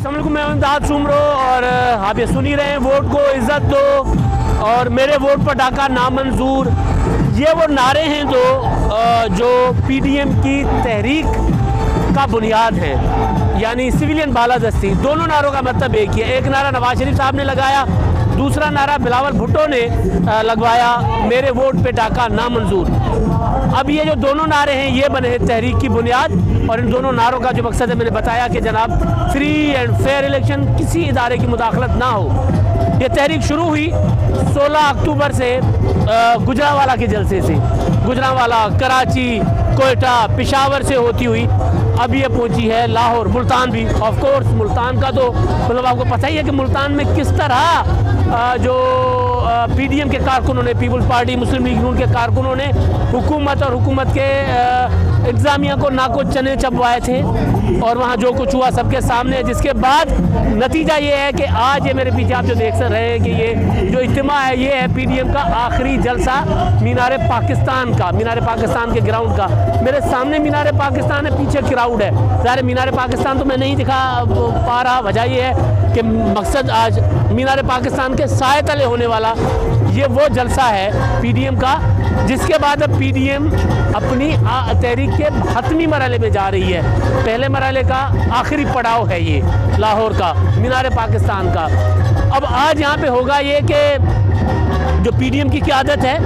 अस्सलाम वालेकुम, मैं इमदाद सुमरो और आप ये सुन ही रहे हैं वोट को इज़्ज़त दो और मेरे वोट पर डाका नामंजूर। ये वो नारे हैं जो पीडीएम की तहरीक का बुनियाद है, यानी सिविलियन बालादस्ती। दोनों नारों का मतलब एक ही है। एक नारा नवाज शरीफ साहब ने लगाया, दूसरा नारा बिलावल भुट्टो ने लगवाया, मेरे वोट पे डाका नामंजूर। अब ये जो दोनों नारे हैं ये बने हैं तहरीक की बुनियाद, और इन दोनों नारों का जो मकसद है मैंने बताया कि जनाब फ्री एंड फेयर इलेक्शन, किसी इदारे की मुदाखलत ना हो। ये तहरीक शुरू हुई 16 अक्टूबर से गुजरांवाला के जलसे से। गुजरांवाला, कराची, कोयटा, पेशावर से होती हुई अब ये पहुंची है लाहौर, मुल्तान भी। ऑफ कोर्स मुल्तान का तो मतलब आपको पता ही है कि मुल्तान में किस तरह जो पीडीएम के कारकुनों ने, पीपल्स पार्टी मुस्लिम लीग नून के कारकुनों ने हुकूमत और हुकूमत के इंतज़ामिया को नाको चने चबवाए थे, और वहाँ जो कुछ हुआ सबके सामने है। जिसके बाद नतीजा ये है कि आज ये मेरे पीछे आप जो देख रहे हैं कि ये जो इज्तिमा है ये है पीडीएम का आखिरी जलसा मीनार पाकिस्तान का, मीनार पाकिस्तान के ग्राउंड का। मेरे सामने मीनार पाकिस्तान है, पीछे क्राउड है। ज़ाहिर मीनार पाकिस्तान तो मैं नहीं दिखा पा रहा, वजह ये है कि मकसद आज मीनार पाकिस्तान के साए तले होने वाला ये वो जलसा है पीडीएम का, जिसके बाद अब पीडीएम अपनी तहरीक के हतमी मरहले में जा रही है। पहले मरहले का आखिरी पड़ाव है ये लाहौर का, मीनार पाकिस्तान का। अब आज यहाँ पे होगा ये कि जो पीडीएम की क़यादत है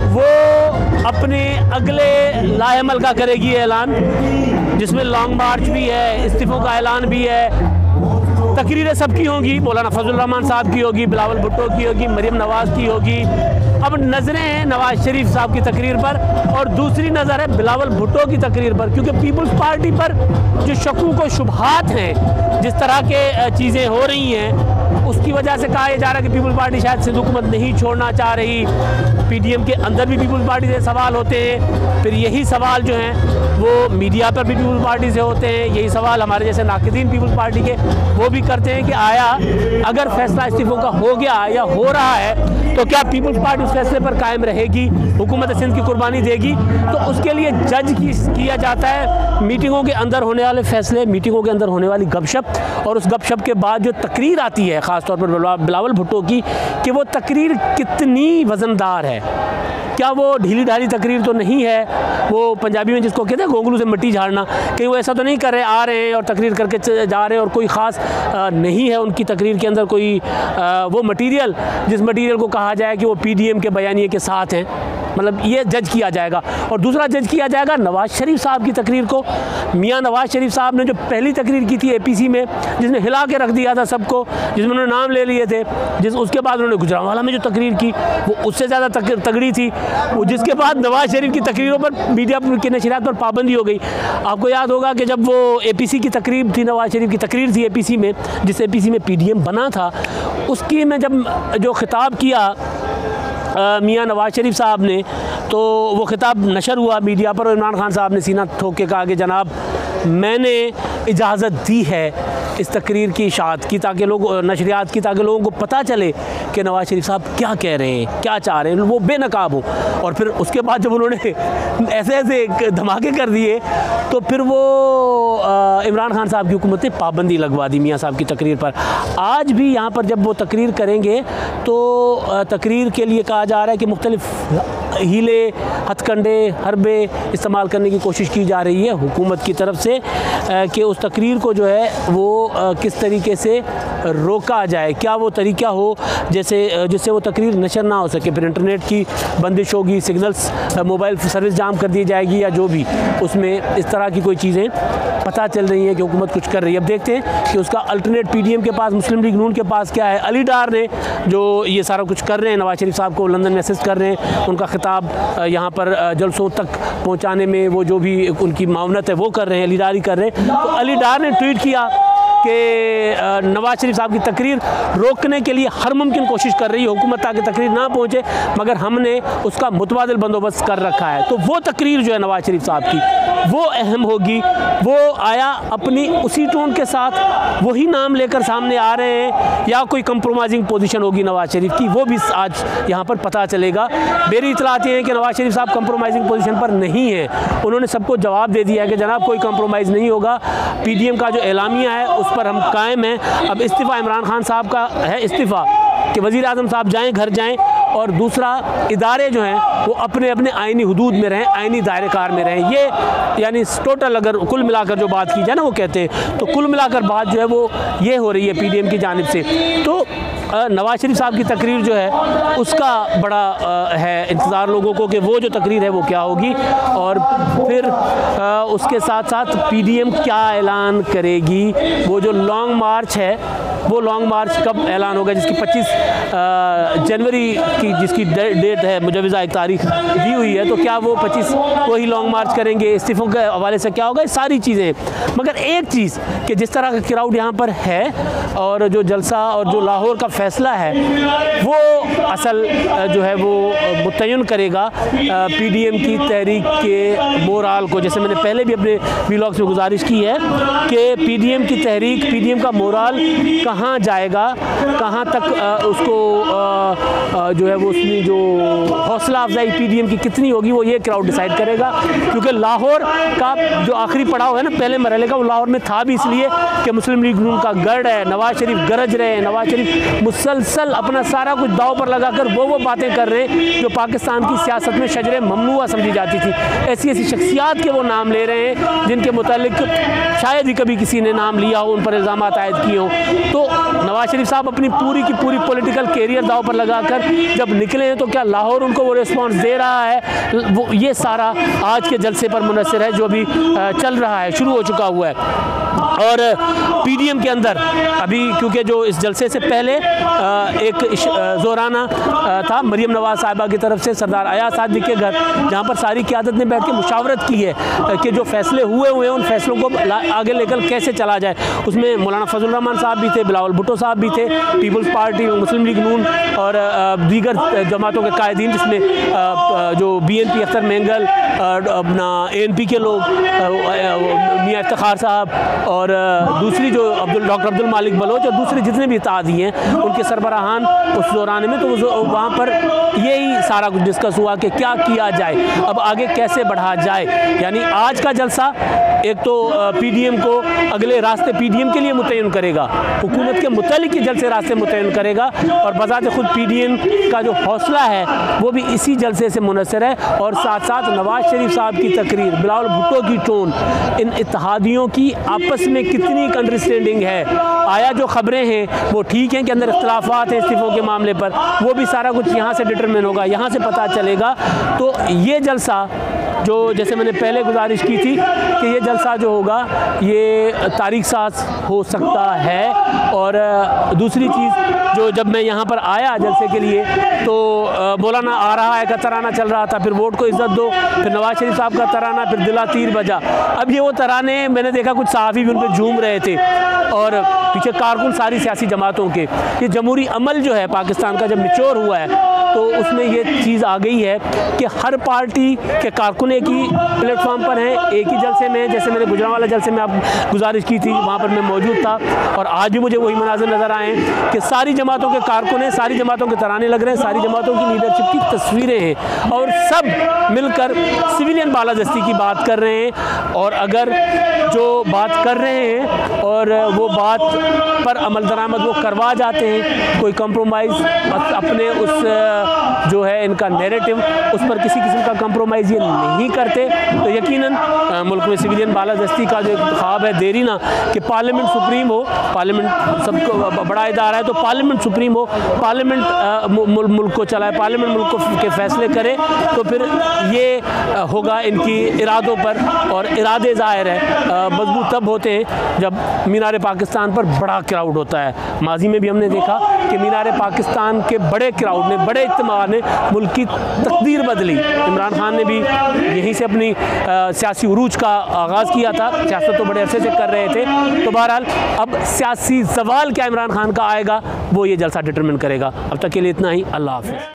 वो अपने अगले लाएअमल का करेगी ऐलान, जिसमें लॉन्ग मार्च भी है, इस्तीफ़ों का ऐलान भी है, तकरीरें सबकी होंगी। मौलाना फजल रहमान साहब की होगी, बिलावल भुट्टो की होगी, मरीम नवाज़ की होगी। अब नज़रें हैं नवाज शरीफ साहब की तकरीर पर, और दूसरी नज़र है बिलावल भुट्टो की तकरीर पर, क्योंकि पीपल्स पार्टी पर जो शकूक व शुबहात हैं, जिस तरह के चीज़ें हो रही हैं, उसकी वजह से कहा जा रहा है कि पीपल्स पार्टी शायद सिंध हुकूमत नहीं छोड़ना चाह रही। पीडीएम के अंदर भी पीपल्स पार्टी से सवाल होते हैं, फिर यही सवाल जो हैं वो मीडिया पर भी पीपल्स पार्टी से होते हैं। यही सवाल हमारे जैसे नाक़िदीन पीपल्स पार्टी के वो भी करते हैं कि आया अगर फैसला इस्तीफ़ों का हो गया या हो रहा है तो क्या पीपल्स पार्टी उस फैसले पर कायम रहेगी, हुकूमत सिंध की कुर्बानी देगी? तो उसके लिए जज किया जाता है मीटिंगों के अंदर होने वाले फैसले, मीटिंगों के अंदर होने वाली गपशप, और उस गपशप के बाद जो तकरीर आती है ख़ास तौर पर बिलावल भुट्टो की, कि वो तकरीर कितनी वज़नदार है। क्या वो ढीली ढाली तकरीर तो नहीं है, वो पंजाबी में जिसको कहते हैं गोंगलू से मिट्टी झाड़ना, कहीं वो ऐसा तो नहीं कर रहे, आ रहे हैं और तकरीर करके जा रहे हैं और कोई ख़ास नहीं है उनकी तकरीर के अंदर कोई वो मटीरियल जिस मटीरियल को कहा जाए कि वो पीडीएम के बयानिए के साथ हैं। मतलब ये जज किया जाएगा। और दूसरा जज किया जाएगा नवाज शरीफ साहब की तकरीर को। मियाँ नवाज शरीफ साहब ने जो पहली तकरीर की थी एपीसी में, जिसमें हिला के रख दिया था सबको, जिसमें उन्होंने नाम ले लिए थे, उसके बाद उन्होंने गुजरांवाला में जो तकरीर की वो उससे ज़्यादा तगड़ी थी। जिसके बाद नवाज शरीफ की तकरीरों पर मीडिया की नशरियात पर पाबंदी हो गई। आपको याद होगा कि जब वो एपीसी की तकरीर थी, नवाज शरीफ की तकरीर थी एपीसी में, जिस एपीसी में पीडीएम बना था, उसकी में जब जो खिताब किया मियाँ नवाज शरीफ साहब ने, तो वो खिताब नशर हुआ मीडिया पर, और इमरान खान साहब ने सीना ठोक के कहा कि जनाब मैंने इजाज़त दी है इस तकरीर की इशाअत की, ताकि लोग नशरियात की, ताकि लोगों को पता चले कि नवाज शरीफ साहब क्या कह रहे हैं, क्या चाह रहे हैं, वो बेनकाब हो। और फिर उसके बाद जब उन्होंने ऐसे ऐसे धमाके कर दिए तो फिर वो इमरान खान साहब की हुकूमत ने पाबंदी लगवा दी मियाँ साहब की तकरीर पर। आज भी यहाँ पर जब वो तकरीर करेंगे तो तकरीर के लिए कहा जा रहा है कि मुख्तलिफ हीले, हथकंडे, हरबे इस्तेमाल करने की कोशिश की जा रही है हुकूमत की तरफ से, कि उस तकरीर को जो है वो किस तरीके से रोका जाए। क्या वो तरीका हो जिससे वो तकरीर नशर ना हो सके, फिर इंटरनेट की बंदिश होगी, सिग्नल्स, मोबाइल सर्विस जाम कर दी जाएगी, या जो भी उसमें इस तरह की कोई चीज़ें पता चल रही हैं कि हुकूमत कुछ कर रही है। अब देखते हैं कि उसका अल्टरनेट पीडीएम के पास, मुस्लिम लीग नून के पास क्या है। अली डार ने जो ये सारा कुछ कर रहे हैं, नवाज शरीफ साहब को लंदन में असिस्ट कर रहे हैं, उनका खिताब यहाँ पर जलसों तक पहुँचाने में वो जो भी उनकी मावनत है वो कर रहे हैं, अली डार ही कर रहे हैं। तो अली डार ने ट्वीट किया कि नवाज शरीफ साहब की तकरीर रोकने के लिए हर मुमकिन कोशिश कर रही है हुकूमत, ताकि तकरीर ना पहुँचे, मगर हमने उसका मुतबादिल बंदोबस्त कर रखा है। तो वो तकरीर जो है नवाज शरीफ साहब की वो अहम होगी। वो आया अपनी उसी टोन के साथ वही नाम लेकर सामने आ रहे हैं, या कोई कंप्रोमाइजिंग पोजीशन होगी नवाज शरीफ की, वो भी आज यहाँ पर पता चलेगा। मेरी इतलात ये है कि नवाज शरीफ साहब कंप्रोमाइजिंग पोजीशन पर नहीं है। उन्होंने सबको जवाब दे दिया है कि जनाब कोई कंप्रोमाइज़ नहीं होगा। पीडीएम का जो एलामिया है उस पर हम कायम हैं। अब इस्तीफ़ा इमरान खान साहब का है, इस्तीफ़ा कि वज़ीर आज़म साहब जाएँ, घर जाएँ, और दूसरा इदारे जो हैं वो अपने अपने आइनी हुदूद में रहें, आइनी दायरेकार में रहें। ये यानी टोटल अगर कुल मिलाकर जो बात की जाए ना, वो कहते हैं तो कुल मिलाकर बात जो है वो ये हो रही है PDM की जानिब से। तो नवाज शरीफ साहब की तकरीर जो है उसका बड़ा है इंतज़ार लोगों को कि वो जो तकरीर है वो क्या होगी, और फिर उसके साथ साथ PDM क्या ऐलान करेगी। वो जो लॉन्ग मार्च है वो लॉन्ग मार्च कब ऐलान होगा, जिसकी 25 जनवरी की जिसकी डेट है, मुजवज़ा एक तारीख दी हुई है, तो क्या वो 25 वही लॉन्ग मार्च करेंगे, इस्तीफ़ों के हवाले से क्या होगा, ये सारी चीज़ें। मगर एक चीज़ कि जिस तरह का क्राउड यहाँ पर है और जो जलसा और जो लाहौर का फ़ैसला है वो असल जो है वो मुतय्यन करेगा PDM की तहरीक के मोराल को। जैसे मैंने पहले भी अपने व्लॉग्स में गुजारिश की है कि PDM की तहरीक, PDM का मोराल कहाँ जाएगा, कहाँ तक उसको जो है वो उसमें जो हौसला अफजाई PDM की कितनी होगी, वो ये क्राउड डिसाइड करेगा। क्योंकि लाहौर का जो आखिरी पड़ाव है ना पहले मरहले का, वो लाहौर में था भी इसलिए कि मुस्लिम लीग नून का गढ़ है, नवाज शरीफ गरज रहे हैं, नवाज शरीफ मुसलसल अपना सारा कुछ दाव पर लगाकर वो बातें कर रहे हैं जो पाकिस्तान की सियासत में शजरे ममनुआ समझी जाती थी। ऐसी ऐसी शख्सियात के वो नाम ले रहे हैं जिनके मुतालिक शायद ही कभी किसी ने नाम लिया हो, उन पर इल्ज़ाम आयद किए हों। तो नवाज शरीफ साहब अपनी पूरी की पूरी पॉलिटिकल कैरियर दाव पर लगाकर जब निकले हैं, तो क्या लाहौर उनको वो रिस्पॉन्स दे रहा है, वो ये सारा आज के जलसे पर मुनसर है जो अभी चल रहा है, शुरू हो चुका हुआ है। और PDM के अंदर अभी क्योंकि जो इस जलसे से पहले एक ज़ोराना था मरीम नवाज़ साहिबा की तरफ से सरदार अयाज सादी के घर, जहाँ पर सारी क़यादत ने बैठ के मुशावरत की है कि जो फ़ैसले हुए उन फ़ैसलों को आगे लेकर कैसे चला जाए। उसमें मौलाना फजल रहमान साहब भी थे, बिलावल भुट्टो साहब भी थे, पीपल्स पार्टी, मुस्लिम लीग नून और दीगर जमातों के कायदीन, जिसमें जो BNP अख्तर मेंगल, अपना ANP के लोग, मियाँ इफ्तिखार साहब, और दूसरी जो डॉक्टर अब्दुल मालिक बलोच और दूसरे जितने भी इत्तेहादी हैं उनके सरबराहान उस दौरान में, तो वहाँ पर यही सारा कुछ डिस्कस हुआ कि क्या किया जाए, अब आगे कैसे बढ़ा जाए। यानी आज का जलसा एक तो PDM को अगले रास्ते PDM के लिए मुतय्यन करेगा, हुकूमत के मुतालिक जलसे रास्ते मुतय्यन करेगा, और बज़ात खुद PDM का जो हौसला है वो भी इसी जलसे से मुनसर है। और साथ साथ नवाज शरीफ साहब की तकरीर, बिलावल भुट्टो की टोन, इन इत्तेहादियों की आपस में कितनी अंडरस्टैंडिंग है, आया जो खबरें हैं वो ठीक हैं कि अंदर इख्तलाफात हैं इस्तीफ़ों के मामले पर, वो भी सारा कुछ यहाँ से डिटरमिन होगा, यहाँ से पता चलेगा। तो ये जलसा जो जैसे मैंने पहले गुजारिश की थी कि ये जलसा जो होगा ये तारीख साज हो सकता है। और दूसरी चीज़ जो जब मैं यहाँ पर आया जलसे के लिए तो मौलाना आ रहा है का तराना चल रहा था, फिर वोट को इज़्ज़त दो, फिर नवाज शरीफ साहब का तराना, फिर दिला तीर बजा। अब ये वो तराने मैंने देखा कुछ सहाफ़ी भी उन पर झूम रहे थे और पीछे कारकुन सारी सियासी जमातों के। ये जमहूरी अमल जो है पाकिस्तान का जब मैच्योर हुआ है तो उसमें ये चीज़ आ गई है कि हर पार्टी के कारकुन एक ही प्लेटफॉर्म पर हैं, एक ही जलसे में। जैसे मैंने गुजरांवाला जलसे में आप गुजारिश की थी, वहाँ पर मैं मौजूद था और आज भी मुझे वही मनाज़र नज़र आए कि सारी जमातों के कारकुन हैं, सारी जमातों के तराने लग रहे हैं, सारी जमातों की लीडरशिप की तस्वीरें हैं और सब मिलकर सिविलियन बालादस्ती की बात कर रहे हैं। और अगर जो बात कर रहे हैं और वो बात पर अमल दरामद वो करवा जाते हैं, कोई कंप्रोमाइज़ अपने उस जो है इनका नैरेटिव उस पर किसी किस्म का कंप्रोमाइज़ ये नहीं करते, तो यकीनन मुल्क में सिविलियन बालादस्ती का जो ख्वाब है देरी ना कि पार्लियामेंट सुप्रीम हो, पार्लियामेंट सबको बड़ा इदारा है तो पार्लियामेंट सुप्रीम हो, पार्लियामेंट मुल्क को चलाए, पार्लियामेंट मुल्क को के फैसले करे, तो फिर ये होगा इनकी इरादों पर। और इरादे ज़ाहिर है मजबूत तब होते हैं जब मीनार पाकिस्तान पर बड़ा क्राउड होता है। माजी में भी हमने देखा कि मीनार पाकिस्तान के बड़े क्राउड ने, बड़े इज्तिमा ने मुल्क की तकदीर बदली। इमरान खान ने भी यहीं से अपनी सियासी उरूज का आगाज़ किया था, सियासत तो बड़े अरसे से कर रहे थे। तो बहरहाल अब सियासी ज़वाल क्या इमरान खान का आएगा वो ये जलसा डिटरमिन करेगा। अब तक के लिए इतना ही, अल्लाह हाफ़िज़।